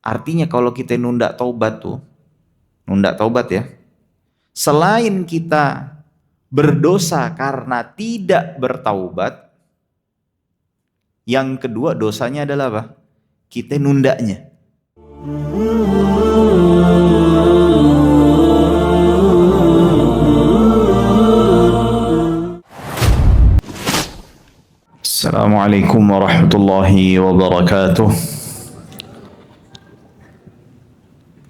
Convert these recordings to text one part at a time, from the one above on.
Artinya kalau kita nunda taubat ya, selain kita berdosa karena tidak bertaubat, yang kedua dosanya adalah apa? Kita nundanya. Assalamualaikum warahmatullahi wabarakatuh.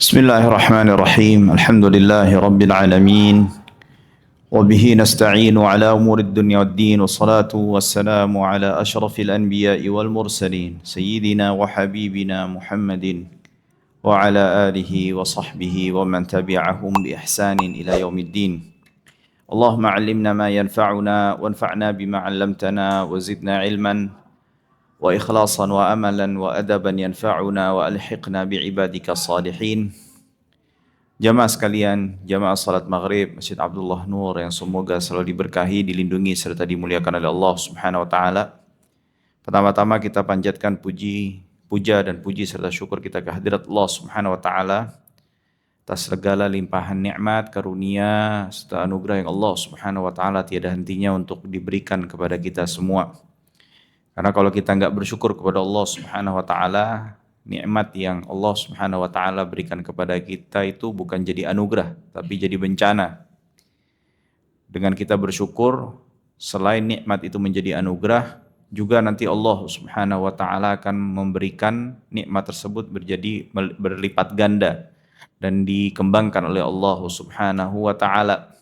Bismillahirrahmanirrahim. Alhamdulillahi rabbil alamin. Wabihi nasta'inu ala umuri dunya waddin. Wassalatu wassalamu ala ashrafil anbiya'i wal mursalin. Sayyidina wa habibina Muhammadin. Wa ala alihi wa sahbihi wa man tabi'ahum bi ihsanin ila yaumiddin. Allahumma 'allimna ma yanfa'una wanfa'na bima 'allamtana wa zidna 'ilman wa ikhlasan wa amalan wa adaban yanfa'una wa alhiqna bi'ibadika salihin. Jamaah sekalian, jamaah salat maghrib Masjid Abdullah Nur yang semoga selalu diberkahi, dilindungi serta dimuliakan oleh Allah Subhanahu wa taala. Pertama-tama kita panjatkan puja dan puji serta syukur kita kehadirat Allah Subhanahu wa taala atas segala limpahan nikmat, karunia serta anugerah yang Allah Subhanahu wa taala tiada hentinya untuk diberikan kepada kita semua. Karena kalau kita enggak bersyukur kepada Allah Subhanahu wa taala, nikmat yang Allah Subhanahu wa taala berikan kepada kita itu bukan jadi anugerah, tapi jadi bencana. Dengan kita bersyukur, selain nikmat itu menjadi anugerah, juga nanti Allah Subhanahu wa taala akan memberikan nikmat tersebut menjadi berlipat ganda dan dikembangkan oleh Allah Subhanahu wa taala.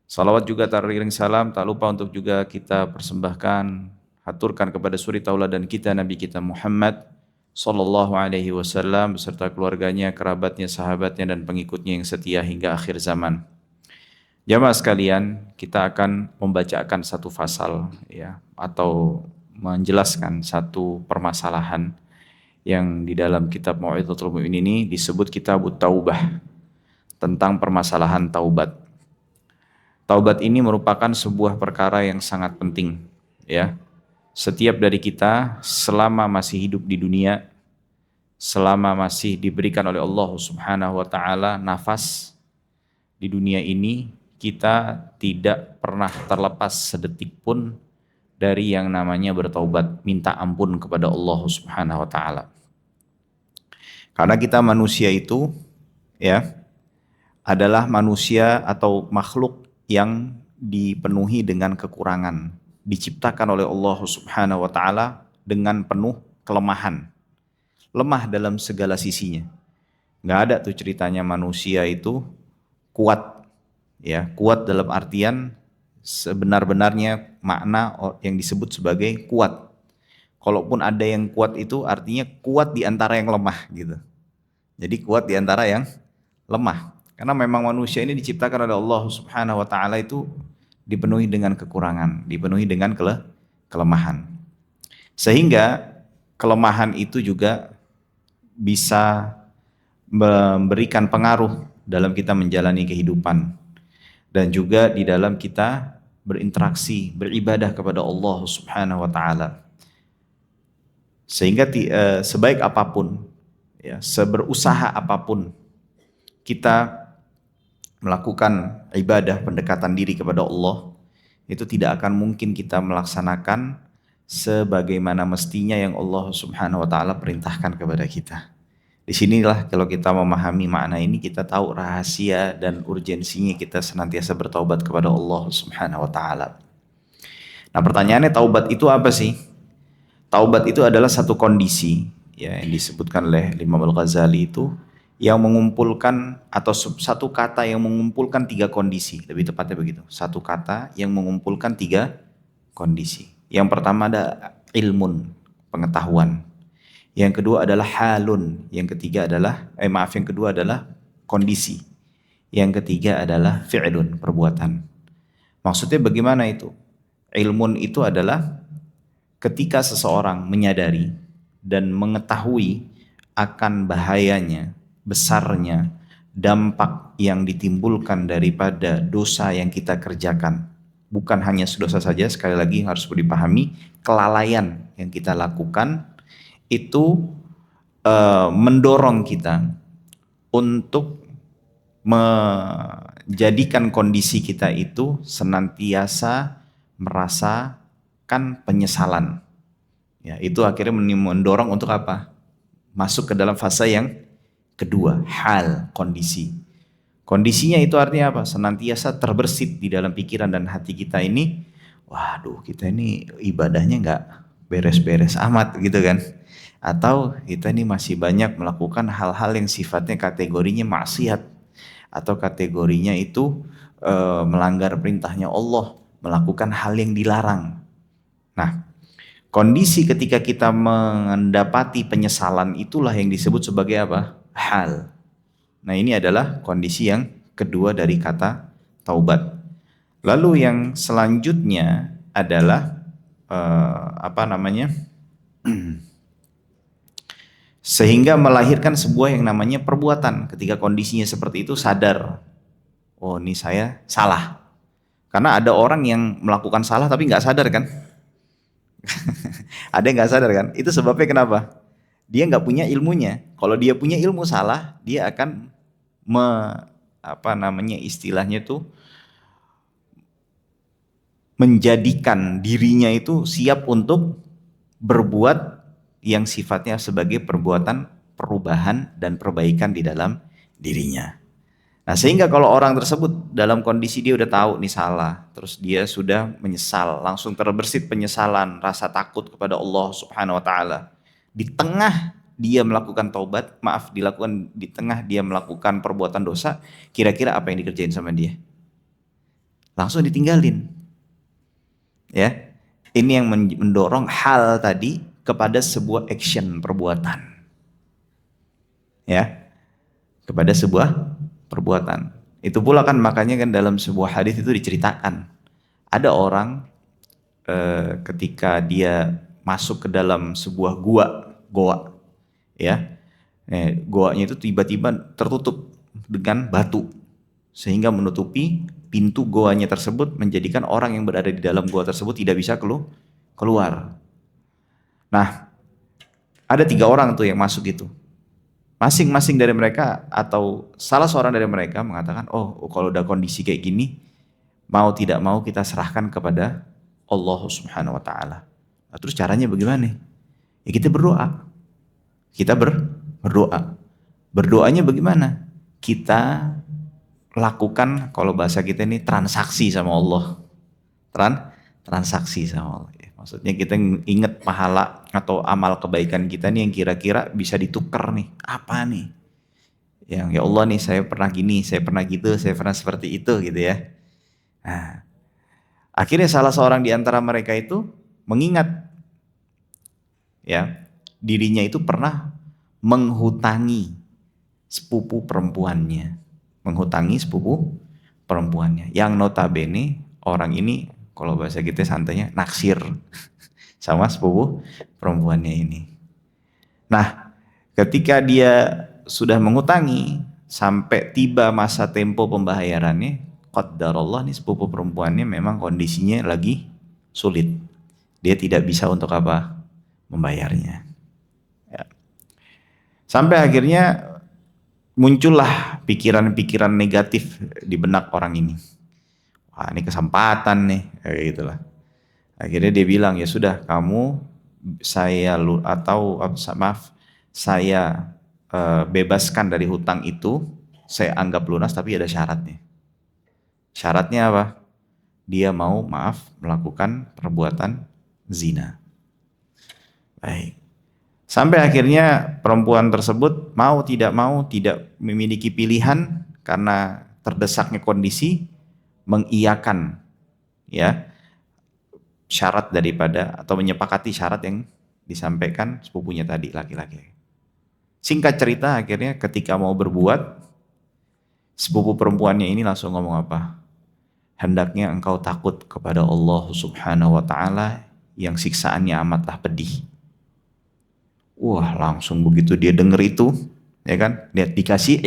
Salawat juga teriring salam tak lupa untuk juga kita persembahkan, haturkan kepada suri tauladan kita Nabi kita Muhammad sallallahu alaihi wasallam beserta keluarganya, kerabatnya, sahabatnya dan pengikutnya yang setia hingga akhir zaman. Jamaah sekalian, kita akan membacakan satu fasal ya, atau menjelaskan satu permasalahan yang di dalam kitab Mau'izatul Mu'minin ini disebut Kitabut Taubah, tentang permasalahan taubat. Taubat ini merupakan sebuah perkara yang sangat penting ya. Setiap dari kita selama masih hidup di dunia, selama masih diberikan oleh Allah Subhanahu wa taala nafas di dunia ini, kita tidak pernah terlepas sedetik pun dari yang namanya bertaubat, minta ampun kepada Allah Subhanahu wa taala. Karena kita manusia itu ya adalah manusia atau makhluk yang dipenuhi dengan kekurangan, diciptakan oleh Allah Subhanahu wa taala dengan penuh kelemahan. Lemah dalam segala sisinya. Nggak ada tuh ceritanya manusia itu kuat ya, kuat dalam artian sebenar-benarnya makna yang disebut sebagai kuat. Kalaupun ada yang kuat itu artinya kuat di antara yang lemah gitu. Jadi kuat di antara yang lemah. Karena memang manusia ini diciptakan oleh Allah Subhanahu wa taala itu dipenuhi dengan kekurangan, dipenuhi dengan kelemahan. Sehingga kelemahan itu juga bisa memberikan pengaruh dalam kita menjalani kehidupan dan juga di dalam kita berinteraksi, beribadah kepada Allah Subhanahu wa taala. Sehingga sebaik apapun ya, seberusaha apapun kita melakukan ibadah pendekatan diri kepada Allah, itu tidak akan mungkin kita melaksanakan sebagaimana mestinya yang Allah Subhanahu wa taala perintahkan kepada kita. Disinilah kalau kita memahami makna ini, kita tahu rahasia dan urgensinya kita senantiasa bertaubat kepada Allah Subhanahu wa taala. Nah, pertanyaannya taubat itu apa sih? Taubat itu adalah satu kondisi ya yang disebutkan oleh Imam Al-Ghazali itu yang mengumpulkan atau satu kata yang mengumpulkan tiga kondisi, lebih tepatnya begitu. Satu kata yang mengumpulkan tiga kondisi. Yang pertama ada ilmun, pengetahuan. Yang kedua adalah halun, yang ketiga adalah yang kedua adalah kondisi. Yang ketiga adalah fi'lun, perbuatan. Maksudnya bagaimana itu? Ilmun itu adalah ketika seseorang menyadari dan mengetahui akan bahayanya, besarnya dampak yang ditimbulkan daripada dosa yang kita kerjakan. Bukan hanya dosa saja, sekali lagi harus dipahami, kelalaian yang kita lakukan itu mendorong kita untuk menjadikan kondisi kita itu senantiasa merasakan penyesalan. Ya, itu akhirnya mendorong untuk apa? Masuk ke dalam fase yang kedua, hal, kondisi. Kondisinya itu artinya apa? Senantiasa terbersit di dalam pikiran dan hati kita ini, waduh kita ini ibadahnya nggak beres-beres amat gitu kan. Atau kita ini masih banyak melakukan hal-hal yang sifatnya kategorinya maksiat. Atau kategorinya itu melanggar perintahnya Allah, melakukan hal yang dilarang. Nah, kondisi ketika kita mendapati penyesalan itulah yang disebut sebagai apa? Hal. Nah, ini adalah kondisi yang kedua dari kata taubat. Lalu yang selanjutnya adalah apa namanya? Sehingga melahirkan sebuah yang namanya perbuatan. Ketika kondisinya seperti itu sadar, oh ini saya salah. Karena ada orang yang melakukan salah tapi nggak sadar kan? Ada yang nggak sadar kan? Itu sebabnya kenapa? Dia nggak punya ilmunya. Kalau dia punya ilmu salah, dia akan apa namanya istilahnya itu menjadikan dirinya itu siap untuk berbuat yang sifatnya sebagai perbuatan perubahan dan perbaikan di dalam dirinya. Nah, sehingga kalau orang tersebut dalam kondisi dia udah tahu nih salah, terus dia sudah menyesal, langsung terbersit penyesalan, rasa takut kepada Allah Subhanahu wa taala. Di tengah dia melakukan taubat, dilakukan di tengah dia melakukan perbuatan dosa, kira-kira apa yang dikerjain sama dia? Langsung ditinggalin. Ya. Ini yang mendorong hal tadi kepada sebuah action perbuatan. Ya. Kepada sebuah perbuatan. Itu pula kan makanya kan dalam sebuah hadis itu diceritakan ada orang ketika dia masuk ke dalam sebuah goa, ya, goanya itu tiba-tiba tertutup dengan batu sehingga menutupi pintu goanya tersebut, menjadikan orang yang berada di dalam goa tersebut tidak bisa keluar. Nah, ada 3 orang tuh yang masuk itu. Masing-masing dari mereka atau salah seorang dari mereka mengatakan, oh kalau udah kondisi kayak gini, mau tidak mau kita serahkan kepada Allah Subhanahu wa taala. Nah, terus caranya bagaimana? Ya kita berdoa. Kita berdoa. Berdoanya bagaimana? Kita lakukan, kalau bahasa kita ini transaksi sama Allah. Transaksi sama Allah. Maksudnya kita ingat pahala atau amal kebaikan kita nih yang kira-kira bisa ditukar nih. Apa nih? Yang ya Allah nih saya pernah gini, saya pernah gitu, saya pernah seperti itu gitu ya. Nah, akhirnya salah seorang di antara mereka itu mengingat ya dirinya itu pernah menghutangi sepupu perempuannya. Menghutangi sepupu perempuannya. Yang notabene orang ini kalau bahasa kita santainya naksir sama sepupu perempuannya ini. Nah, ketika dia sudah mengutangi sampai tiba masa tempo pembayarannya, qadarullah nih sepupu perempuannya memang kondisinya lagi sulit. Dia tidak bisa untuk apa? Membayarnya. Ya. Sampai akhirnya muncullah pikiran-pikiran negatif di benak orang ini. Wah, ini kesempatan nih, kayak gitulah. Akhirnya dia bilang, ya sudah kamu saya bebaskan dari hutang itu, saya anggap lunas tapi ada syaratnya. Syaratnya apa? Dia mau melakukan perbuatan zina. Baik. Sampai akhirnya perempuan tersebut mau tidak memiliki pilihan karena terdesaknya kondisi, mengiyakan ya syarat daripada atau menyepakati syarat yang disampaikan sepupunya tadi laki-laki. Singkat cerita akhirnya ketika mau berbuat, sepupu perempuannya ini langsung ngomong apa? Hendaknya engkau takut kepada Allah Subhanahu wa taala yang siksaannya amatlah pedih. Wah, langsung begitu dia dengar itu, ya kan? Lihat dikasih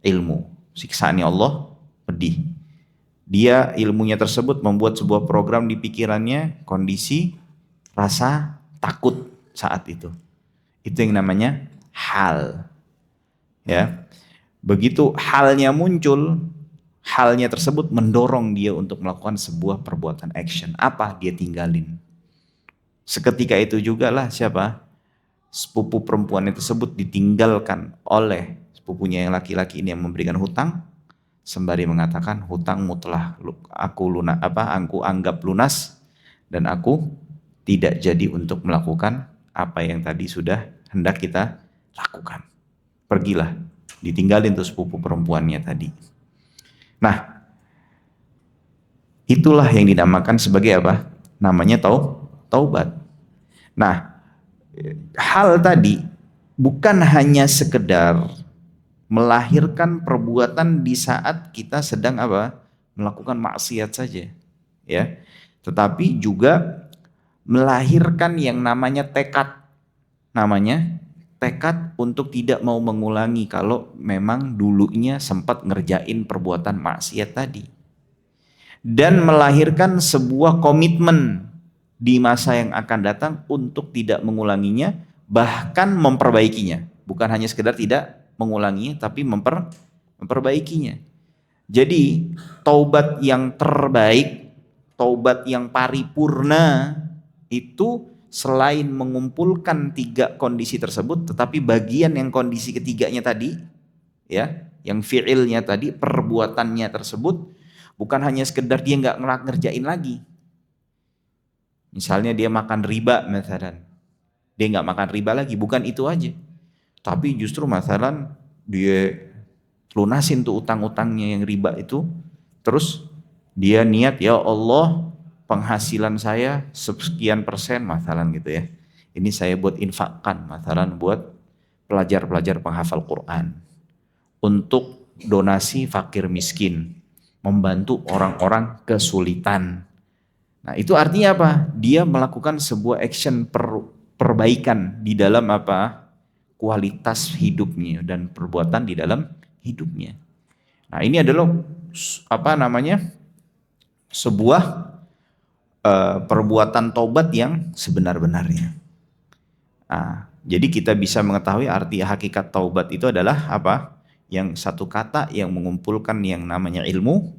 ilmu, siksaannya Allah pedih. Dia ilmunya tersebut membuat sebuah program di pikirannya, kondisi rasa takut saat itu. Itu yang namanya hal. Ya. Begitu halnya muncul, halnya tersebut mendorong dia untuk melakukan sebuah perbuatan action. Apa? Dia tinggalin. Seketika itu juga lah siapa? Sepupu perempuan tersebut ditinggalkan oleh sepupunya yang laki-laki ini yang memberikan hutang, sembari mengatakan hutangmu telah aku anggap lunas dan aku tidak jadi untuk melakukan apa yang tadi sudah hendak kita lakukan. Pergilah, ditinggalin tuh sepupu perempuannya tadi. Nah, itulah yang dinamakan sebagai apa? Namanya taubat. Nah, hal tadi bukan hanya sekedar melahirkan perbuatan di saat kita sedang apa? Melakukan maksiat saja, ya. Tetapi juga melahirkan yang namanya tekad. Namanya tekad untuk tidak mau mengulangi kalau memang dulunya sempat ngerjain perbuatan maksiat tadi. Dan melahirkan sebuah komitmen di masa yang akan datang untuk tidak mengulanginya, bahkan memperbaikinya. Bukan hanya sekedar tidak mengulanginya, tapi memperbaikinya. Jadi taubat yang terbaik, taubat yang paripurna itu selain mengumpulkan 3 kondisi tersebut, tetapi bagian yang kondisi ketiganya tadi, ya, yang fiilnya tadi, perbuatannya tersebut, bukan hanya sekedar dia nggak ngerjain lagi. Misalnya dia makan riba, misalnya dia nggak makan riba lagi, bukan itu aja. Tapi justru misalnya dia lunasin tuh utang-utangnya yang riba itu, terus dia niat, ya Allah penghasilan saya sekian persen misalnya gitu ya. Ini saya buat infakkan, misalnya buat pelajar-pelajar penghafal Quran, untuk donasi fakir miskin, membantu orang-orang kesulitan. Nah itu artinya apa? Dia melakukan sebuah action perbaikan di dalam apa? Kualitas hidupnya dan perbuatan di dalam hidupnya. Nah ini adalah apa namanya? Sebuah perbuatan taubat yang sebenar-benarnya. Nah, jadi kita bisa mengetahui arti hakikat taubat itu adalah apa? Yang satu kata yang mengumpulkan yang namanya ilmu,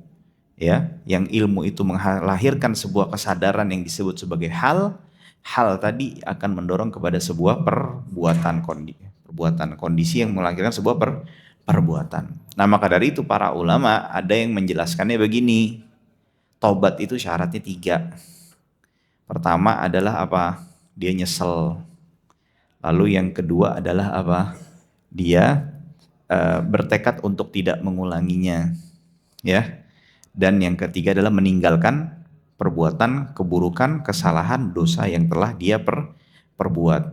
ya, yang ilmu itu melahirkan sebuah kesadaran yang disebut sebagai hal tadi akan mendorong kepada sebuah perbuatan kondisi yang melahirkan sebuah perbuatan. Nah maka dari itu para ulama ada yang menjelaskannya begini, taubat itu syaratnya 3. Pertama adalah apa? Dia nyesel. Lalu yang kedua adalah apa? Dia bertekad untuk tidak mengulanginya, ya. Dan yang ketiga adalah meninggalkan perbuatan keburukan, kesalahan, dosa yang telah dia perbuat.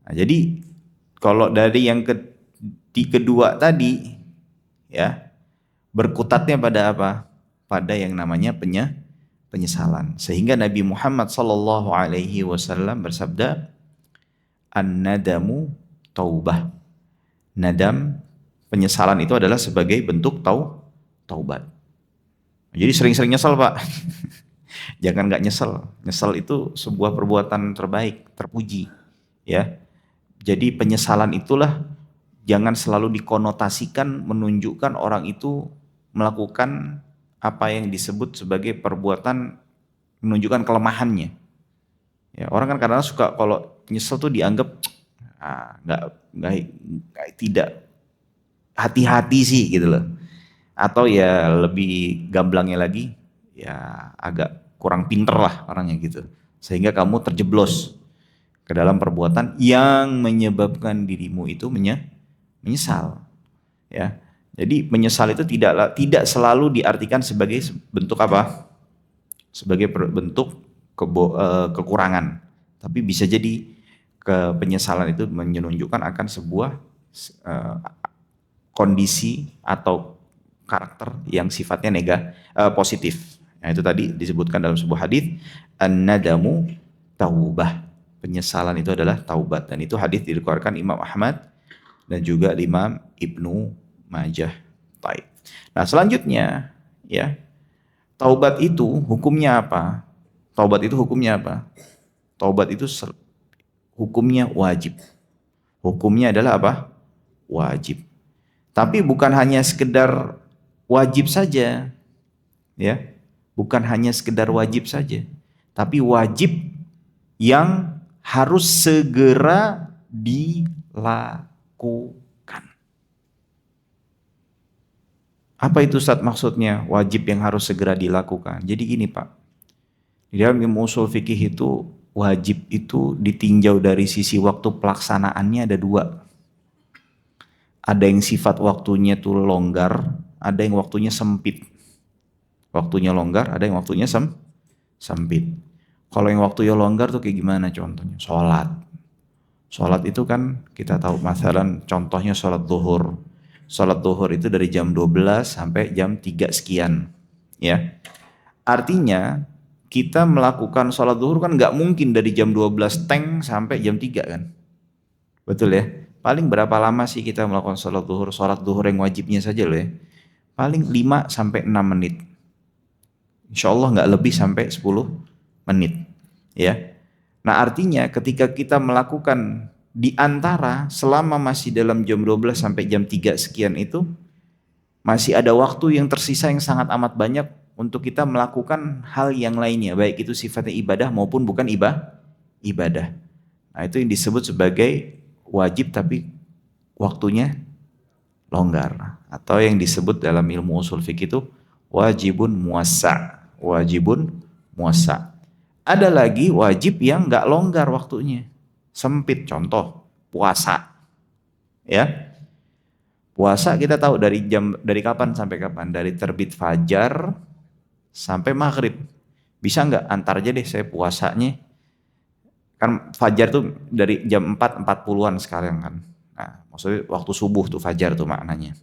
Nah, jadi kalau dari yang kedua tadi, ya, berkutatnya pada apa? Pada yang namanya penyesalan. Sehingga Nabi Muhammad sallallahu alaihi wasallam bersabda, "An-nadamu taubah." Nadam, penyesalan itu adalah sebagai bentuk taubat. Jadi sering-sering nyesel, Pak. Jangan nggak nyesel. Nyesel itu sebuah perbuatan terbaik, terpuji, ya. Jadi penyesalan itulah jangan selalu dikonotasikan menunjukkan orang itu melakukan apa yang disebut sebagai perbuatan menunjukkan kelemahannya. Ya, orang kan kadang-kadang suka kalau nyesel tuh dianggap tidak hati-hati sih gitu loh. Atau ya lebih gamblangnya lagi, ya agak kurang pinter lah orangnya gitu. Sehingga kamu terjeblos ke dalam perbuatan yang menyebabkan dirimu itu menyesal. Ya. Jadi menyesal itu tidak selalu diartikan sebagai bentuk apa? Sebagai bentuk kekurangan. Tapi bisa jadi penyesalan itu menunjukkan akan sebuah kondisi atau karakter yang sifatnya positif. Nah itu tadi disebutkan dalam sebuah hadis, an-nadamu taubah. Penyesalan itu adalah taubat, dan itu hadis dikeluarkan Imam Ahmad dan juga Imam Ibnu Majah. Baik. Nah selanjutnya, ya, taubat itu hukumnya apa? Taubat itu hukumnya apa? Taubat itu hukumnya wajib. Hukumnya adalah apa? Wajib. Tapi bukan hanya sekedar wajib saja, ya. Bukan hanya sekedar wajib saja, tapi wajib yang harus segera dilakukan. Apa itu Ustaz maksudnya wajib yang harus segera dilakukan? Jadi gini Pak, di dalam ilmu usul fikih itu wajib itu ditinjau dari sisi waktu pelaksanaannya ada dua. Ada yang sifat waktunya tuh longgar, ada yang waktunya sempit. Waktunya longgar, ada yang waktunya sempit. Kalau yang waktunya longgar tuh kayak gimana contohnya? Sholat. Sholat itu kan kita tahu, masalah contohnya sholat zuhur. Sholat zuhur itu dari jam 12 sampai jam 3 sekian. Ya. Artinya kita melakukan sholat zuhur kan nggak mungkin dari jam 12 teng sampai jam 3 kan. Betul ya? Paling berapa lama sih kita melakukan sholat zuhur? Sholat zuhur yang wajibnya saja loh ya. Paling 5 sampai 6 menit. Insya Allah nggak lebih sampai 10 menit. Ya. Nah artinya ketika kita melakukan di antara selama masih dalam jam 12 sampai jam 3 sekian itu, masih ada waktu yang tersisa yang sangat amat banyak untuk kita melakukan hal yang lainnya. Baik itu sifatnya ibadah maupun bukan ibadah. Nah itu yang disebut sebagai wajib tapi waktunya longgar. Atau yang disebut dalam ilmu usul fikih itu wajibun muwassa'. Wajibun muwassa'. Ada lagi wajib yang nggak longgar waktunya, sempit. Contoh puasa, ya. Puasa kita tahu dari kapan sampai kapan? Dari terbit fajar sampai maghrib. Bisa nggak antar aja deh saya puasanya? Kan fajar tuh dari jam 4.40-an sekarang kan. Nah, maksudnya waktu subuh tuh fajar tuh maknanya.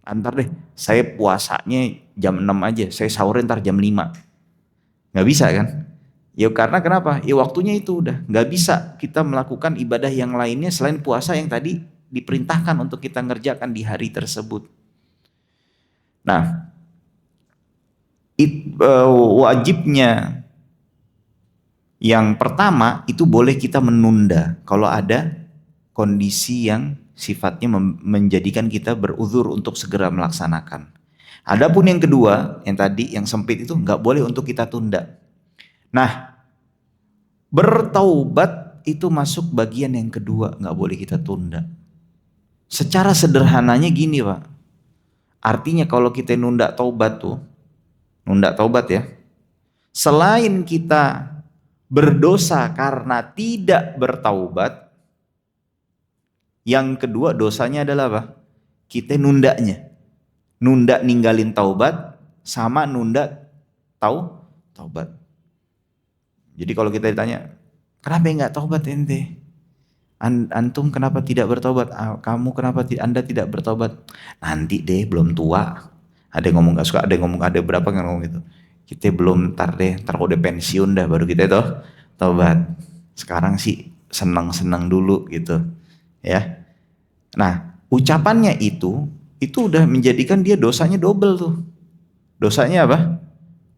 Antar deh, saya puasanya jam 6 aja, saya sahurnya ntar jam 5. Nggak bisa kan? Ya karena kenapa? Ya waktunya itu udah. Nggak bisa kita melakukan ibadah yang lainnya selain puasa yang tadi diperintahkan untuk kita ngerjakan di hari tersebut. Nah, wajibnya yang pertama itu boleh kita menunda kalau ada kondisi yang sifatnya menjadikan kita beruzur untuk segera melaksanakan. Adapun yang kedua, yang tadi yang sempit itu nggak boleh untuk kita tunda. Nah, bertaubat itu masuk bagian yang kedua, nggak boleh kita tunda. Secara sederhananya gini Pak, artinya kalau kita nunda taubat ya, selain kita berdosa karena tidak bertaubat, yang kedua dosanya adalah apa? Kita nundanya. Nunda ninggalin taubat sama nunda taubat. Jadi kalau kita ditanya, kenapa enggak taubat ente? Antum kenapa tidak bertaubat? Kamu kenapa Anda tidak bertaubat? Nanti deh, belum tua. Ada yang ngomong gak suka, ada yang ngomong, ada berapa yang ngomong gitu. Kita belum ntar udah pensiun dah baru kita itu taubat. Sekarang sih senang-senang dulu gitu. Ya. Nah, ucapannya itu udah menjadikan dia dosanya double tuh. Dosanya apa?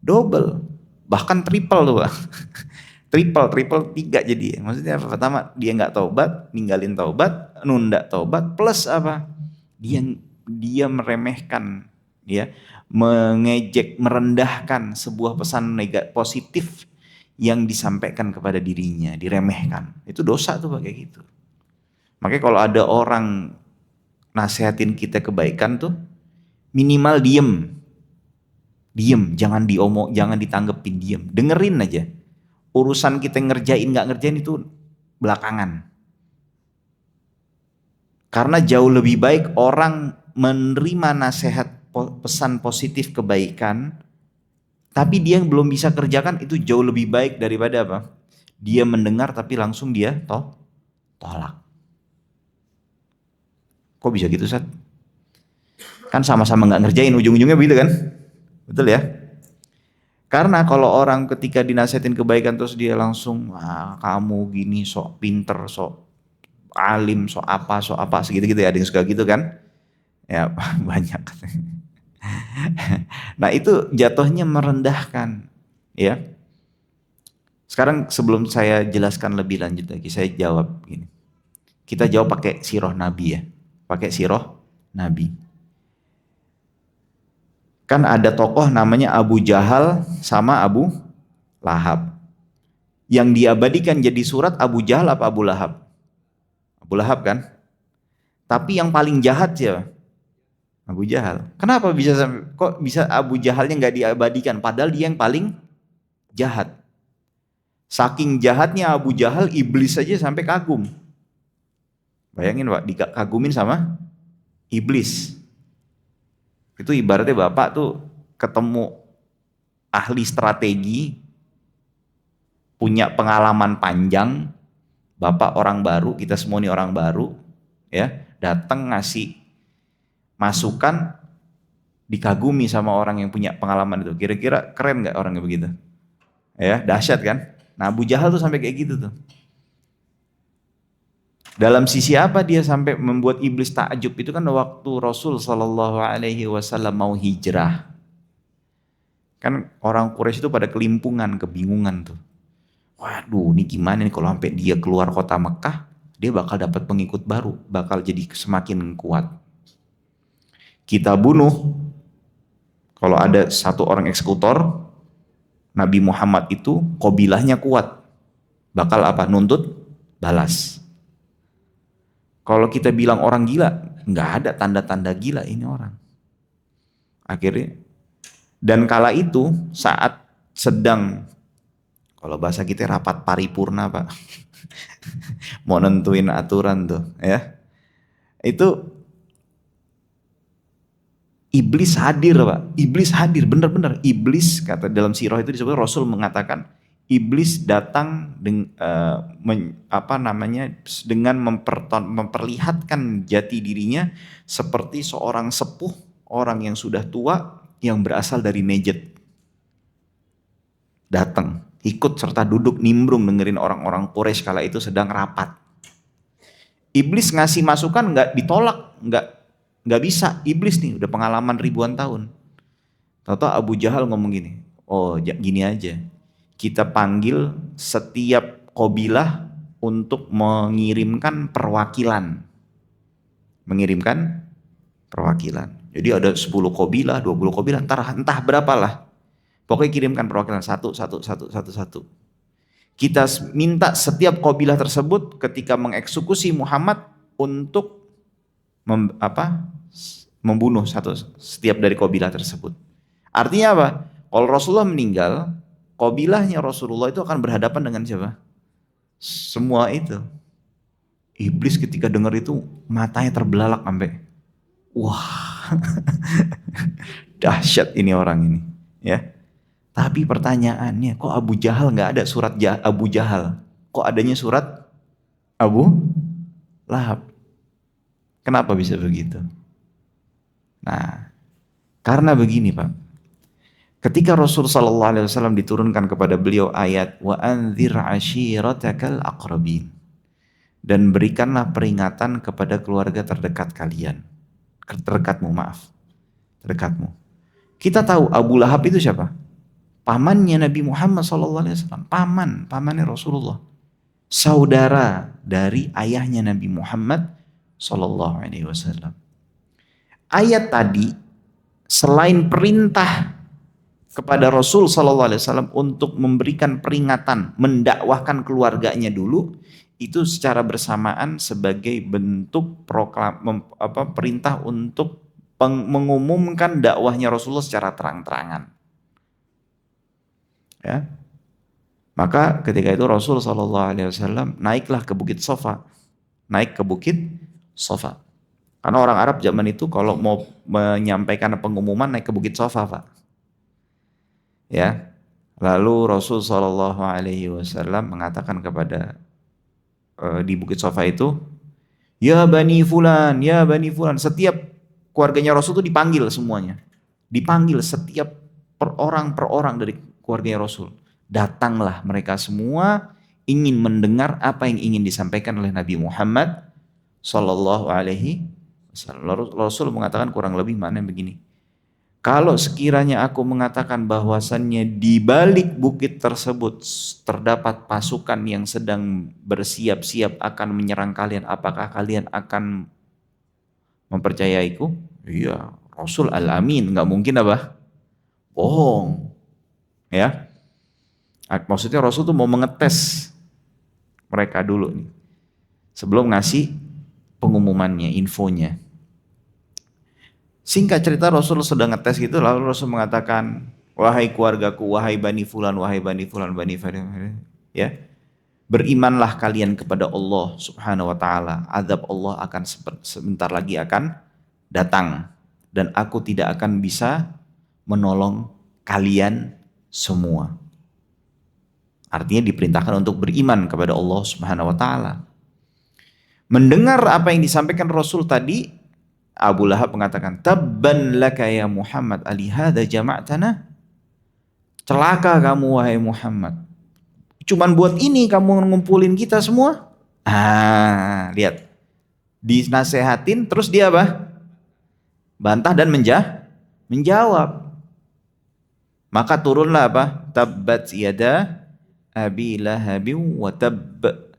Double. Bahkan triple tuh, Pak. triple 3 jadi. Maksudnya apa? Pertama, dia nggak taubat, ninggalin taubat, nunda taubat, plus apa? Dia meremehkan, ya, mengejek, merendahkan sebuah pesan positif yang disampaikan kepada dirinya, diremehkan. Itu dosa tuh kayak gitu. Makanya kalau ada orang nasehatin kita kebaikan tuh minimal diem, jangan jangan ditanggepin, diem, dengerin aja. Urusan kita ngerjain nggak ngerjain itu belakangan. Karena jauh lebih baik orang menerima nasihat pesan positif kebaikan, tapi dia yang belum bisa kerjakan itu jauh lebih baik daripada apa? Dia mendengar tapi langsung dia tolak. Kok bisa gitu, Ustaz? Kan sama-sama nggak ngerjain, ujung-ujungnya begitu kan? Betul ya? Karena kalau orang ketika dinasihatin kebaikan terus dia langsung, kamu gini sok pinter, sok alim, sok apa segitu-gitu ya, ada yang suka gitu kan? Ya banyak. Nah itu jatuhnya merendahkan, ya. Sekarang sebelum saya jelaskan lebih lanjut lagi, saya jawab gini. Kita jawab pakai sirah Nabi ya. Pakai sirah Nabi. Kan ada tokoh namanya Abu Jahal sama Abu Lahab. Yang diabadikan jadi surat Abu Jahal apa Abu Lahab? Abu Lahab kan? Tapi yang paling jahat siapa? Abu Jahal. Kenapa kok bisa Abu Jahalnya nggak diabadikan? Padahal dia yang paling jahat. Saking jahatnya Abu Jahal, iblis saja sampai kagum. Bayangin Pak, dikagumin sama iblis. Itu ibaratnya Bapak tuh ketemu ahli strategi, punya pengalaman panjang, Bapak orang baru, kita semua ini orang baru, ya, datang ngasih masukan, dikagumi sama orang yang punya pengalaman itu. Kira-kira keren nggak orangnya begitu? Ya, dahsyat kan? Nah, Abu Jahal tuh sampai kayak gitu tuh. Dalam sisi apa dia sampai membuat iblis takjub itu kan waktu Rasul Shallallahu Alaihi Wasallam mau hijrah. Kan orang Quraisy itu pada kelimpungan, kebingungan tuh. Waduh, ini gimana nih kalau sampai dia keluar kota Mekah, dia bakal dapat pengikut baru, bakal jadi semakin kuat. Kita bunuh, kalau ada satu orang eksekutor, Nabi Muhammad itu qabilahnya kuat, bakal apa? Nuntut balas. Kalau kita bilang orang gila, nggak ada tanda-tanda gila ini orang. Akhirnya, dan kala itu saat sedang, kalau bahasa kita rapat paripurna Pak, mau nentuin aturan tuh, ya, itu iblis hadir Pak, iblis hadir, benar-benar iblis, kata dalam sirah itu disebut Rasul mengatakan iblis datang dengan memperlihatkan jati dirinya seperti seorang sepuh, orang yang sudah tua yang berasal dari Najd. Datang, ikut serta duduk nimbrung dengerin orang-orang Quraisy kala itu sedang rapat. Iblis ngasih masukan nggak ditolak, nggak bisa. Iblis nih udah pengalaman ribuan tahun. Tahu-tahu Abu Jahal ngomong gini, oh gini aja. Kita panggil setiap qabilah untuk mengirimkan perwakilan. Mengirimkan perwakilan. Jadi ada 10 qabilah, 20 qabilah, entah berapalah. Pokoknya kirimkan perwakilan satu. Kita minta setiap qabilah tersebut ketika mengeksekusi Muhammad untuk membunuh setiap dari qabilah tersebut. Artinya apa? Kalau Rasulullah meninggal, qabilahnya Rasulullah itu akan berhadapan dengan siapa? Semua itu. Iblis ketika dengar itu matanya terbelalak sampai, wah, dahsyat ini orang ini, ya. Tapi pertanyaannya, kok Abu Jahal nggak ada surat Abu Jahal? Kok adanya surat Abu Lahab? Kenapa bisa begitu? Nah, karena begini Pak. Ketika Rasul sallallahu alaihi wasallam diturunkan kepada beliau ayat wa anzir ashiratakal aqrabin, dan berikanlah peringatan kepada keluarga terdekat kalian. Terdekatmu. Kita tahu Abu Lahab itu siapa? Pamannya Nabi Muhammad sallallahu alaihi wasallam, pamannya Rasulullah. Saudara dari ayahnya Nabi Muhammad sallallahu alaihi wasallam. Ayat tadi selain perintah kepada Rasul sallallahu alaihi wasallam untuk memberikan peringatan, mendakwahkan keluarganya dulu, itu secara bersamaan sebagai bentuk perintah untuk mengumumkan dakwahnya Rasulullah secara terang-terangan. Ya. Maka ketika itu Rasul sallallahu alaihi wasallam naiklah ke Bukit Safa. Naik ke Bukit Safa. Karena orang Arab zaman itu kalau mau menyampaikan pengumuman naik ke Bukit Safa, Pak. Ya, lalu Rasul Shallallahu Alaihi Wasallam mengatakan kepada di Bukit Safa itu, ya Bani Fulan, setiap keluarganya Rasul itu dipanggil semuanya, dipanggil setiap per orang dari keluarganya Rasul, datanglah mereka semua ingin mendengar apa yang ingin disampaikan oleh Nabi Muhammad Shallallahu Alaihi Wasallam. Rasul mengatakan kurang lebih mana begini. Kalau sekiranya aku mengatakan bahwasannya di balik bukit tersebut terdapat pasukan yang sedang bersiap-siap akan menyerang kalian, apakah kalian akan mempercayaiku? Iya, Rasul Al-Amin, nggak mungkin apa? Bohong, ya. Maksudnya Rasul tuh mau mengetes mereka dulu nih, sebelum ngasih pengumumannya, infonya. Singkat cerita Rasul sedang ngetes gitu, lalu Rasul mengatakan, wahai keluargaku, wahai Bani Fulan, wahai Bani Fulan, Bani Fulan, ya, berimanlah kalian kepada Allah Subhanahu wa taala. Azab Allah akan sebentar lagi akan datang dan aku tidak akan bisa menolong kalian semua. Artinya diperintahkan untuk beriman kepada Allah Subhanahu wa taala. Mendengar apa yang disampaikan Rasul tadi, Abu Lahab mengatakan, "Tabban laka ya Muhammad, alihada jama'tana?" Celaka kamu wahai Muhammad. Cuman buat ini kamu ngumpulin kita semua? Lihat. Dinasehatin terus dia apa? Bantah dan menjawab. Maka turunlah apa? Tabbat yada abi lahabin wa tabb.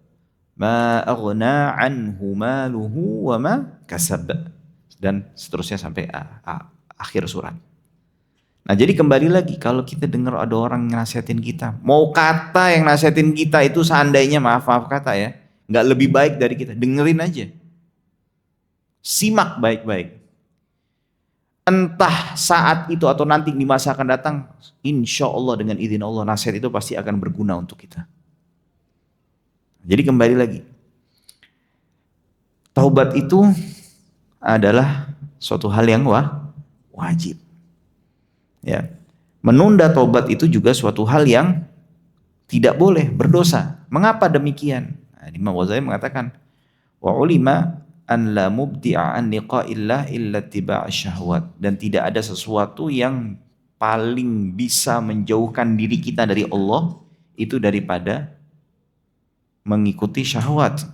Ma aghna anhu maluhu wa ma kasab. Dan seterusnya sampai akhir surat. Nah jadi kembali lagi, kalau kita dengar ada orang nasihatin kita, mau kata yang nasihatin kita itu seandainya maaf kata ya, nggak lebih baik dari kita, dengerin aja. Simak baik-baik. Entah saat itu atau nanti di masa akan datang, insya Allah dengan izin Allah nasihat itu pasti akan berguna untuk kita. Jadi kembali lagi, taubat itu adalah suatu hal yang wajib. Ya, menunda taubat itu juga suatu hal yang tidak boleh, berdosa. Mengapa demikian? Nah, Imam Ghazali mengatakan, wa ulima an la mubdi'a an liqa'illah illa tiba' syahwat, dan tidak ada sesuatu yang paling bisa menjauhkan diri kita dari Allah itu daripada mengikuti syahwat.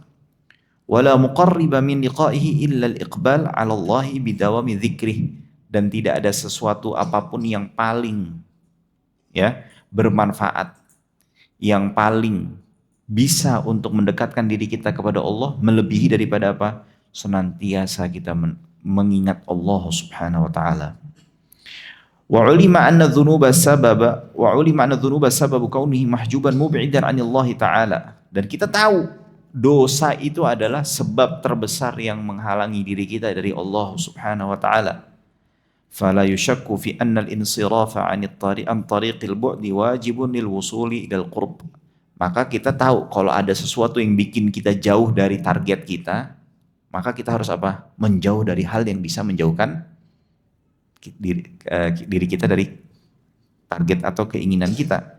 Wala muqarriba min liqa'ihi illa al-iqbal 'ala Allah bidawami dzikrih, dan tidak ada sesuatu apapun yang paling bermanfaat, yang paling bisa untuk mendekatkan diri kita kepada Allah melebihi daripada apa? Senantiasa kita mengingat Allah Subhanahu wa taala. Wa ulima anna dzunuba sababu kaunihi mahjuban mub'idan 'anillahi ta'ala. Dan kita tahu dosa itu adalah sebab terbesar yang menghalangi diri kita dari Allah Subhanahu wa taala. Fala yushakku fi anna al-insirafa 'an tariqil bu'di wajibun lil wusuli ilal qurb. Maka kita tahu kalau ada sesuatu yang bikin kita jauh dari target kita, maka kita harus apa? Menjauh dari hal yang bisa menjauhkan diri kita dari target atau keinginan kita.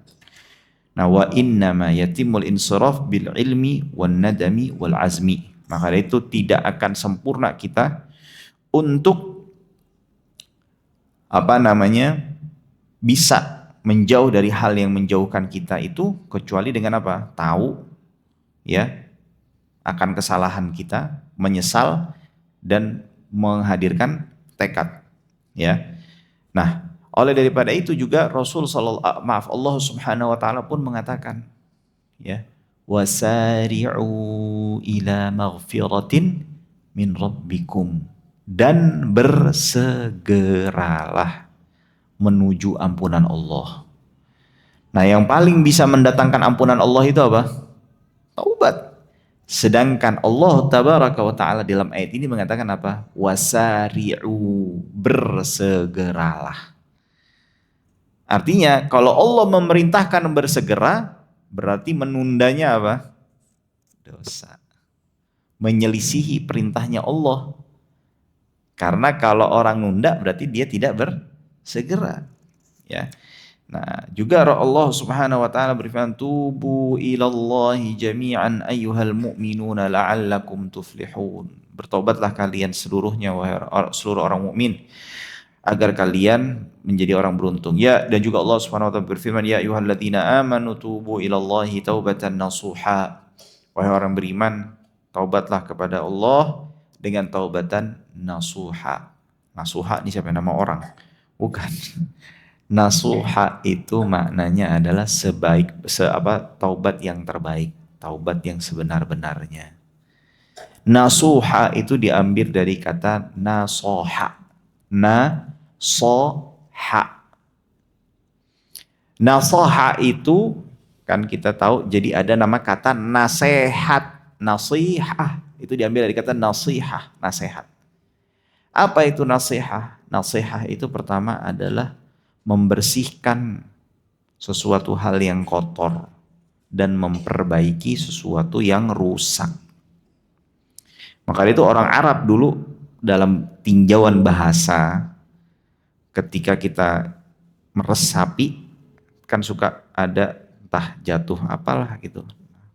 Nah, wa innama yatimul insiraf bil ilmi wan nadami wal azmi. Maka itu tidak akan sempurna kita untuk bisa menjauh dari hal yang menjauhkan kita itu kecuali dengan apa? Tahu akan kesalahan kita, menyesal dan menghadirkan tekad. Nah, oleh daripada itu juga Allah Subhanahu wa taala pun mengatakan wasari'u ila maghfiratin min rabbikum, dan bersegeralah menuju ampunan Allah. Nah, yang paling bisa mendatangkan ampunan Allah itu apa? Taubat. Sedangkan Allah tabaraka wa ta'ala dalam ayat ini mengatakan apa? Wasari'u, bersegeralah. Artinya kalau Allah memerintahkan bersegera, berarti menundanya apa? Dosa. Menyelisihi perintahnya Allah. Karena kalau orang nunda berarti dia tidak bersegera. Nah, juga Allah Subhanahu wa taala berfirman, "Tubu ilallahi jami'an ayyuhal mu'minuna la'allakum tuflihun." Bertobatlah kalian seluruhnya wahai seluruh orang mukmin agar kalian menjadi orang beruntung. Dan juga Allah Subhanahu wa taala berfirman, "Ya ayyuhalladzina amanu tubu ilallahi taubatan nasuha." Wahai orang beriman, taubatlah kepada Allah dengan taubatan nasuha. Nasuha ini siapa? Nama orang. Bukan. Nasuha itu maknanya adalah taubat yang terbaik, taubat yang sebenar-benarnya. Nasuha itu diambil dari kata nasoha. Nasoha. Nasoha itu kan kita tahu jadi ada nama kata nasehat. Nasihah itu diambil dari kata nasihah, nasehat. Apa itu nasihah? Nasihah itu pertama adalah membersihkan sesuatu hal yang kotor dan memperbaiki sesuatu yang rusak. Maka itu orang Arab dulu dalam tinjauan bahasa ketika kita meresapi kan suka ada entah jatuh apalah gitu.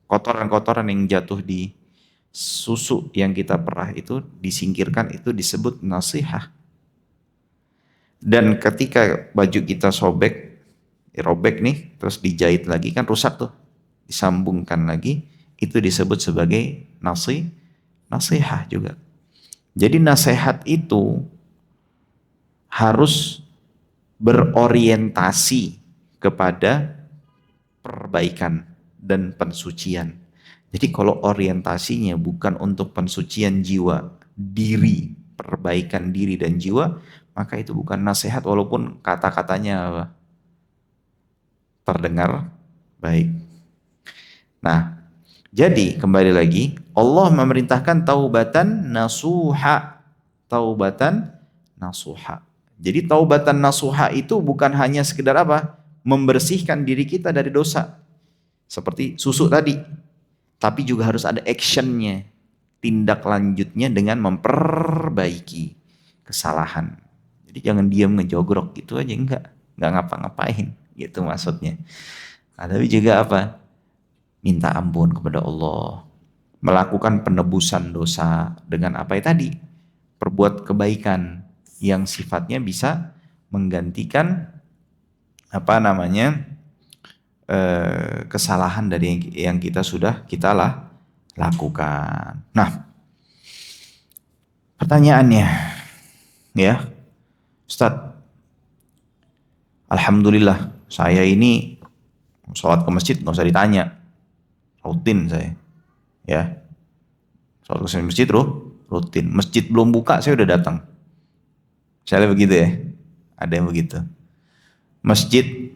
Kotoran-kotoran yang jatuh di susu yang kita perah itu disingkirkan, itu disebut nasihah. Dan ketika baju kita robek nih, terus dijahit lagi kan rusak tuh, disambungkan lagi, itu disebut sebagai nasihah juga. Jadi nasihat itu harus berorientasi kepada perbaikan dan pensucian. Jadi kalau orientasinya bukan untuk pensucian jiwa, diri, perbaikan diri dan jiwa, maka itu bukan nasihat walaupun kata-katanya terdengar baik. Nah, jadi kembali lagi, Allah memerintahkan taubatan nasuha. Taubatan nasuha. Jadi taubatan nasuha itu bukan hanya sekedar apa? Membersihkan diri kita dari dosa. Seperti susu tadi. Tapi juga harus ada actionnya. Tindak lanjutnya dengan memperbaiki kesalahan. Jadi jangan diam ngejogrok gitu aja, enggak ngapa-ngapain gitu maksudnya. Nah, tapi juga apa? Minta ampun kepada Allah, melakukan penebusan dosa dengan apa ya tadi? Perbuat kebaikan yang sifatnya bisa menggantikan kesalahan dari yang kita lakukan. Nah, pertanyaannya ya, Ustadz, alhamdulillah saya ini sholat ke masjid nggak usah ditanya, rutin saya, ya. Sholat ke masjid rutin. Masjid belum buka saya udah datang. Saya begitu ya, ada yang begitu. Masjid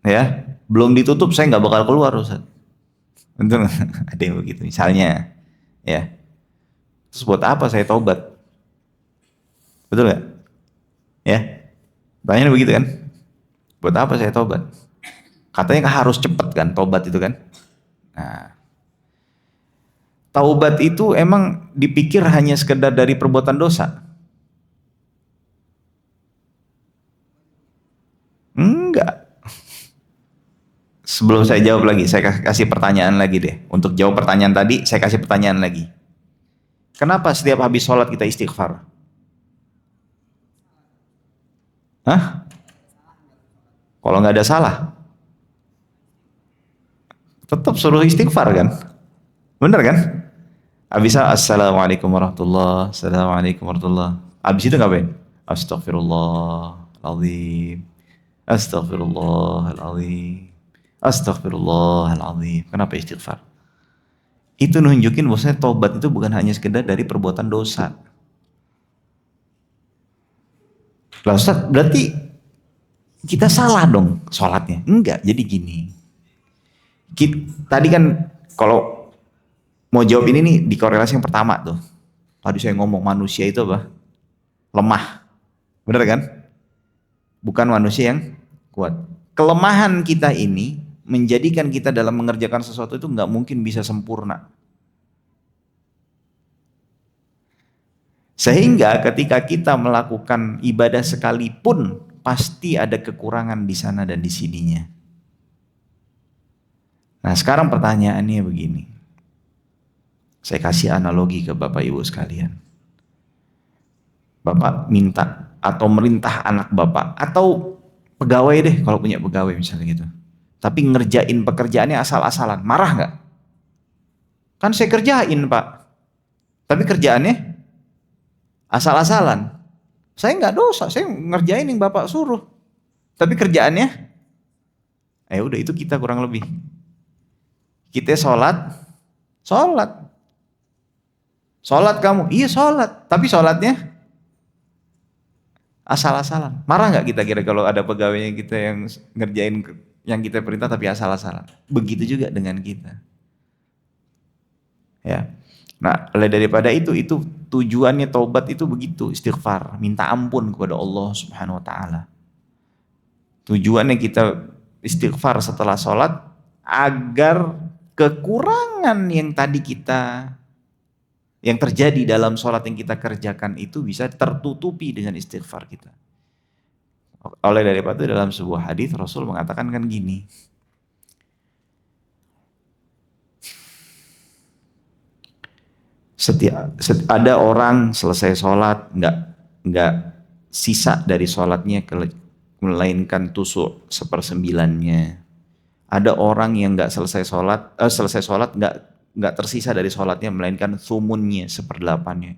ya belum ditutup saya nggak bakal keluar, Ustaz. Betul? Ada yang begitu. Misalnya, ya. Terus buat apa saya taubat? Betul nggak? Ya, tanya begitu kan? Buat apa saya taubat? Katanya harus cepat kan, taubat itu kan? Nah, taubat itu emang dipikir hanya sekedar dari perbuatan dosa? Enggak. Sebelum saya jawab lagi, saya kasih pertanyaan lagi deh. Untuk jawab pertanyaan tadi, saya kasih pertanyaan lagi. Kenapa setiap habis sholat kita istighfar? Hah? Kalau nggak ada salah, tetap suruh istighfar kan? Bener kan? Habis assalamualaikum warahmatullah, assalamualaikum warahmatullah. Habis itu ngapain? Astagfirullahaladzim, astagfirullahaladzim, astagfirullahaladzim. Kenapa istighfar? Itu nunjukin bahwasanya taubat itu bukan hanya sekedar dari perbuatan dosa. Lah Ustaz, berarti kita salah dong sholatnya? Enggak, jadi gini. Tadi kan kalau mau jawab ini nih di korelasi yang pertama tuh. Tadi saya ngomong manusia itu apa? Lemah. Bener kan? Bukan manusia yang kuat. Kelemahan kita ini menjadikan kita dalam mengerjakan sesuatu itu nggak mungkin bisa sempurna. Sehingga ketika kita melakukan ibadah sekalipun pasti ada kekurangan di sana dan di sininya. Nah, sekarang pertanyaannya begini. Saya kasih analogi ke Bapak Ibu sekalian. Bapak minta atau merintah anak Bapak atau pegawai deh kalau punya pegawai misalnya gitu. Tapi ngerjain pekerjaannya asal-asalan, marah nggak? Kan saya kerjain Pak, tapi kerjaannya asal-asalan. Saya nggak dosa, saya ngerjain yang Bapak suruh. Tapi kerjaannya, udah itu kita kurang lebih. Kita sholat, sholat. Sholat kamu, iya sholat. Tapi sholatnya asal-asalan. Marah nggak kita kira kalau ada pegawainya kita yang ngerjain yang kita perintah tapi asal-asalan. Begitu juga dengan kita. Ya. Nah, oleh daripada itu tujuannya taubat itu begitu, istighfar, minta ampun kepada Allah Subhanahu wa taala. Tujuannya kita istighfar setelah sholat agar kekurangan yang tadi yang terjadi dalam sholat yang kita kerjakan itu bisa tertutupi dengan istighfar kita. Oleh daripada itu dalam sebuah hadis Rasul mengatakan kan gini, ada orang selesai sholat nggak sisa dari sholatnya melainkan tusuk 1/9-nya. Ada orang yang nggak selesai sholat nggak tersisa dari sholatnya melainkan thumunnya 1/8-nya.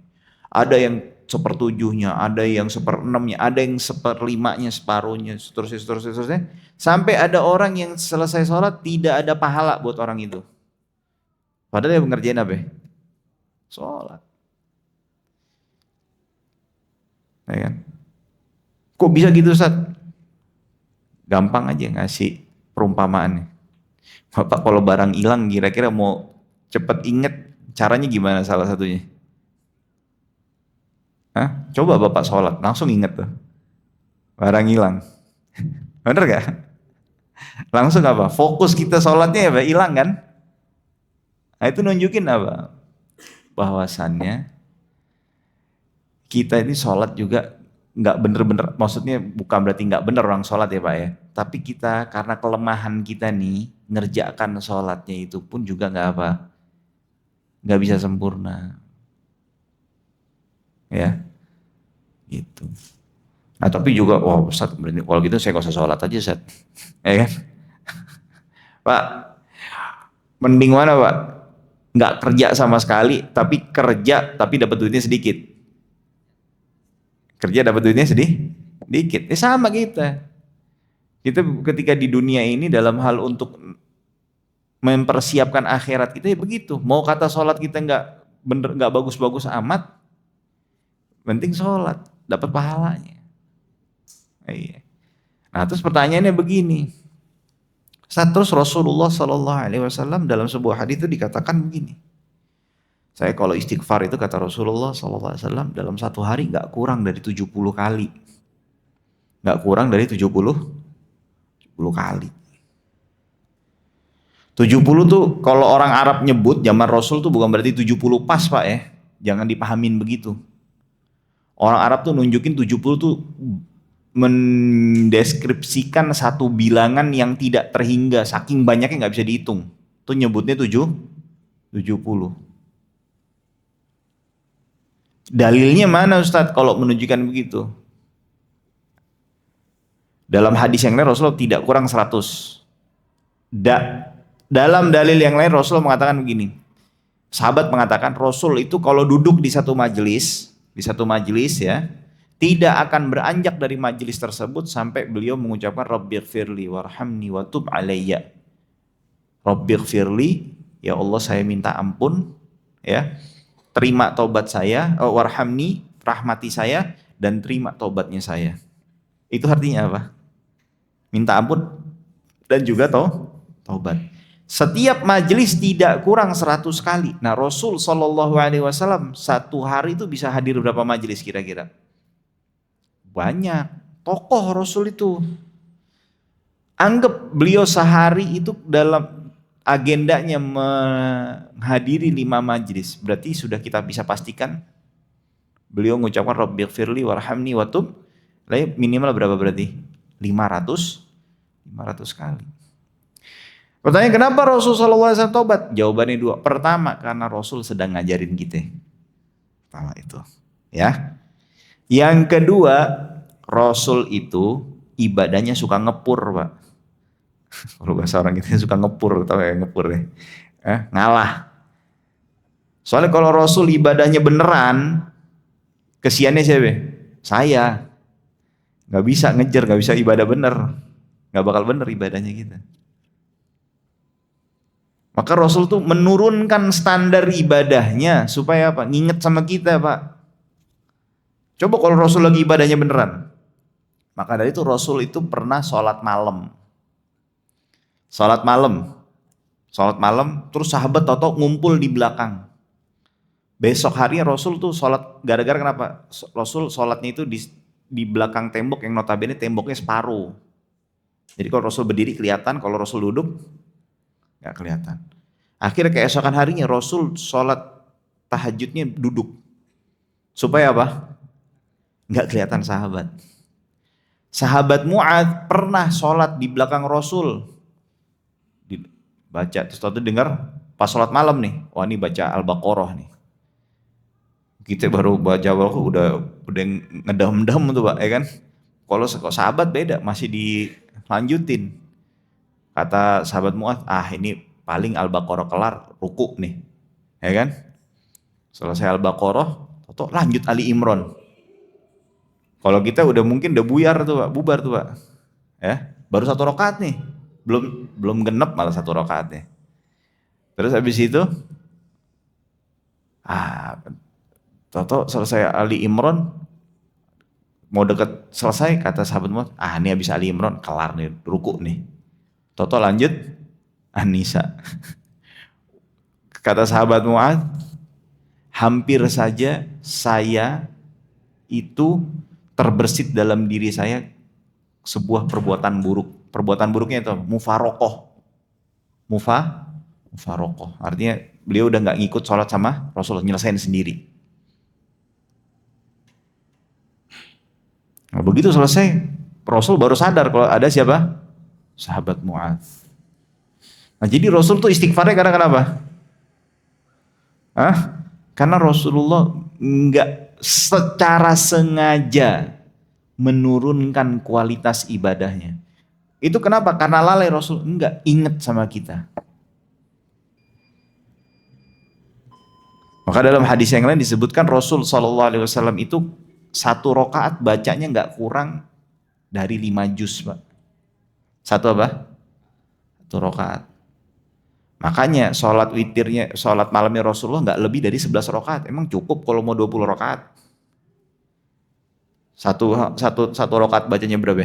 Ada yang 1/7-nya, ada yang 1/6-nya, ada yang 1/5-nya, separuhnya, seterusnya. Sampai ada orang yang selesai sholat tidak ada pahala buat orang itu. Padahal dia mengerjain apa? Sholat. Ya kan? Kok bisa gitu Ustaz? Gampang aja ngasih perumpamaannya. Bapak kalau barang hilang kira-kira mau cepet inget caranya gimana salah satunya? Hah? Coba Bapak sholat langsung inget tuh. Barang hilang. Bener gak? Langsung apa? Fokus kita sholatnya ya hilang kan? Nah itu nunjukin apa? Bahwasannya kita ini sholat juga nggak bener-bener, maksudnya bukan berarti nggak bener orang sholat ya Pak ya, tapi kita karena kelemahan kita nih ngerjakan sholatnya itu pun juga nggak bisa sempurna ya gitu. Nah tapi juga wah Ustaz kalau gitu saya nggak usah sholat aja Ustaz ya kan. Pak mending mana Pak, nggak kerja sama sekali tapi kerja tapi dapat duitnya sedikit. Kerja dapat duitnya sedikit. Sama kita. Kita ketika di dunia ini dalam hal untuk mempersiapkan akhirat kita ya begitu. Mau kata sholat kita nggak bagus-bagus amat, penting sholat dapat pahalanya. Iya. Nah terus pertanyaannya begini. Terus Rasulullah Shallallahu Alaihi Wasallam dalam sebuah hadis itu dikatakan begini. Saya kalau istighfar itu kata Rasulullah SAW dalam satu hari nggak kurang dari 70 kali. Nggak kurang dari 70 kali. 70 tuh kalau orang Arab nyebut zaman Rasul tuh bukan berarti 70 pas Pak ya. Jangan dipahamin begitu. Orang Arab tuh nunjukin 70 tuh mendeskripsikan satu bilangan yang tidak terhingga. Saking banyaknya nggak bisa dihitung. Tuh nyebutnya 70. Dalilnya mana Ustadz kalau menunjukkan begitu? Dalam hadis yang lain Rasulullah tidak kurang 100. Dalam dalil yang lain Rasulullah mengatakan begini. Sahabat mengatakan Rasul itu kalau duduk di satu majelis ya, tidak akan beranjak dari majelis tersebut sampai beliau mengucapkan Rabbighfirli warhamni wa tub alayya. Rabbighfirli, ya Allah saya minta ampun ya. Terima taubat saya, warhamni, rahmati saya, dan terima taubatnya saya. Itu artinya apa? Minta ampun dan juga taubat. Setiap majelis tidak kurang 100 kali. Nah Rasul SAW satu hari itu bisa hadir berapa majelis kira-kira? Banyak. Tokoh Rasul itu. Anggap beliau sehari itu dalam agendanya menghadiri 5 majelis, berarti sudah kita bisa pastikan beliau mengucapkan Rabbighfirli warhamni wa tub, minimal berapa berarti? 500 kali. Pertanyaan kenapa Rasulullah SAW tobat? Jawabannya 2. Pertama karena Rasul sedang ngajarin kita. Pertama itu, ya. Yang kedua, Rasul itu ibadahnya suka ngepur, Pak. Kalau bahasa orang kita suka ngepur, tahu ya ngepur ya? Ngalah. Soalnya kalau Rasul ibadahnya beneran, kesiannya siapa? Saya. Nggak bisa ngejar, nggak bisa ibadah bener. Nggak bakal bener ibadahnya kita. Maka Rasul tuh menurunkan standar ibadahnya supaya apa? Nginget sama kita, Pak. Coba kalau Rasul lagi ibadahnya beneran. Maka dari itu Rasul itu pernah sholat malam. Sholat malam. Sholat malam, terus sahabat toto ngumpul di belakang. Besok harinya Rasul tuh sholat, gara-gara kenapa? Rasul sholatnya itu di belakang tembok yang notabene temboknya separuh. Jadi kalau Rasul berdiri kelihatan, kalau Rasul duduk nggak kelihatan. Akhirnya keesokan harinya Rasul sholat tahajudnya duduk. Supaya apa? Nggak kelihatan sahabat. Sahabat Mu'adz pernah sholat di belakang Rasul. Baca, terus waktu dengar pas sholat malam nih, wah ini baca Al-Baqarah nih. Kita baru baca Al-Baqarah udah ngedam-dam tuh Pak, ya kan? Kalau sahabat beda, masih dilanjutin. Kata sahabat Mu'adz, ini paling Al-Baqarah kelar, ruku nih. Ya kan? Selesai Al-Baqarah, lanjut Ali Imran. Kalau kita udah mungkin udah buyar tuh Pak, bubar tuh Pak. Ya, baru 1 rakaat nih. Belum genep malah 1 rakaatnya. Terus habis itu selesai Ali Imran, mau deket selesai kata sahabat Mu'adz, ini habis Ali Imran kelar nih, ruku nih. Lanjut An-Nisa. Kata sahabat Mu'adz, hampir saja saya itu terbersit dalam diri saya sebuah perbuatan buruk. Perbuatan buruknya itu mufarokoh. Mufarokoh. Artinya beliau udah gak ngikut sholat sama Rasulullah, nyelesain sendiri. Nah, begitu selesai, Rasul baru sadar kalau ada siapa? Sahabat Mu'adz. Nah jadi Rasul tuh istighfarnya karena kenapa? Karena Rasulullah nggak secara sengaja menurunkan kualitas ibadahnya. Itu kenapa? Karena lalai Rasul enggak inget sama kita. Maka dalam hadis yang lain disebutkan Rasul SAW itu 1 rakaat bacanya nggak kurang dari 5 juz, Pak. 1 apa? 1 rakaat. Makanya sholat witirnya, sholat malamnya Rasulullah nggak lebih dari 11 rakaat. Emang cukup kalau mau 20 rakaat? Satu rakaat bacanya berapa?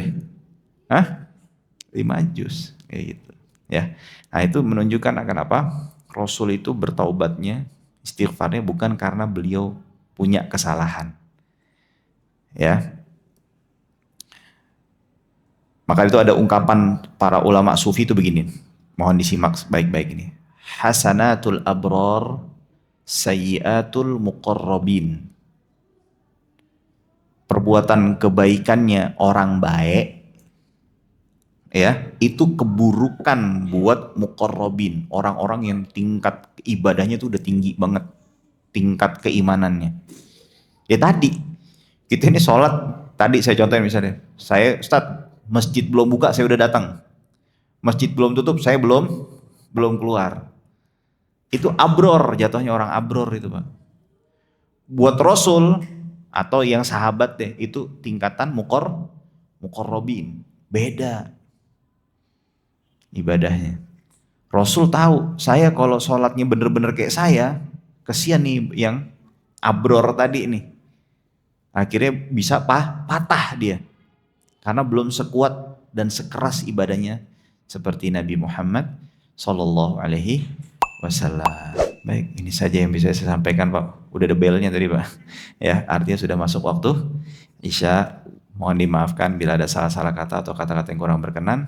5 juz, kayak gitu. Ya, nah itu menunjukkan akan apa? Rasul itu bertaubatnya, istighfarnya bukan karena beliau punya kesalahan. Ya. Maka itu ada ungkapan para ulama sufi itu begini. Mohon disimak baik-baik ini. Hasanatul abrar, sayyiatul muqarrabin. Perbuatan kebaikannya orang baik, ya, itu keburukan buat muqarrabin, orang-orang yang tingkat ibadahnya itu udah tinggi banget, tingkat keimanannya. Ya tadi, kita ini sholat, tadi saya contohin misalnya, saya Ustaz, masjid belum buka saya udah datang, masjid belum tutup saya belum keluar. Itu abror, jatuhnya orang abror itu Pak. Buat Rasul atau yang sahabat deh, itu tingkatan muqarrabin, beda ibadahnya. Rasul tahu, saya kalau sholatnya bener-bener kayak saya, kesian nih yang abror tadi nih. Akhirnya bisa patah dia. Karena belum sekuat dan sekeras ibadahnya seperti Nabi Muhammad Sallallahu Alaihi Wasallam. Baik, ini saja yang bisa saya sampaikan Pak. Udah ada belnya tadi Pak. Ya, artinya sudah masuk waktu Isya. Mohon dimaafkan bila ada salah-salah kata atau kata-kata yang kurang berkenan.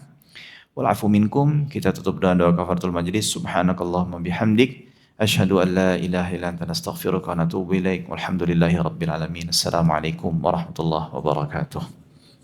Wal afu minkum. Kita tutup dengan doa kafaratul majlis. Subhanakallahumma bihamdik. Asyhadu an la ilaha illa anta nastaghfiruka wa natubu ilaik. Walhamdulillahi rabbil alamin. Assalamualaikum warahmatullahi wabarakatuh.